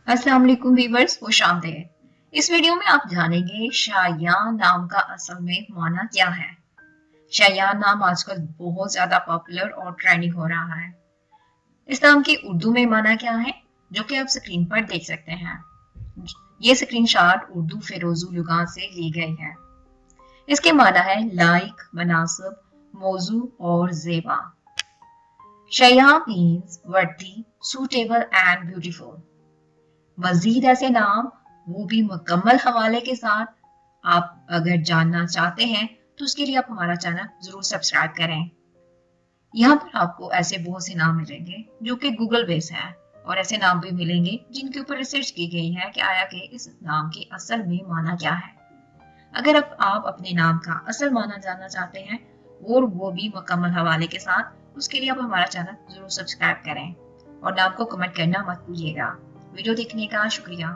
अस्सलाम वालेकुम व्यूअर्स, खुश आमदीद। इस वीडियो में आप जानेंगे शायान नाम का असल में माना क्या है। शायान नाम आजकल बहुत ज्यादा पॉपुलर और ट्रेंडिंग हो रहा है। इस नाम की उर्दू में माना क्या है, जो कि आप स्क्रीन पर देख सकते हैं। ये स्क्रीनशॉट उर्दू फेरोजू लुगात से ली गई है। इसके माना है लाइक, मुनासिब, मौजू और ज़ेबा। शाया मीन्स वर्दी, सूटेबल एंड ब्यूटीफुल। मजीद ऐसे नाम, वो भी मुकम्मल हवाले के साथ, आप अगर जानना चाहते हैं तो उसके लिए आप हमारा चैनल जरूर सब्सक्राइब करें। यहाँ पर आपको ऐसे बहुत से नाम मिलेंगे जो कि गूगल बेस है, और ऐसे नाम भी मिलेंगे जिनके ऊपर रिसर्च की गई है कि आया कि इस नाम के असल में माना क्या है। अगर आप अपने नाम का असल माना जानना चाहते हैं और वो भी मुकम्मल हवाले के साथ, उसके लिए आप हमारा चैनल जरूर सब्सक्राइब करें और नाम को कमेंट करना मत भूलिएगा। वीडियो देखने का शुक्रिया।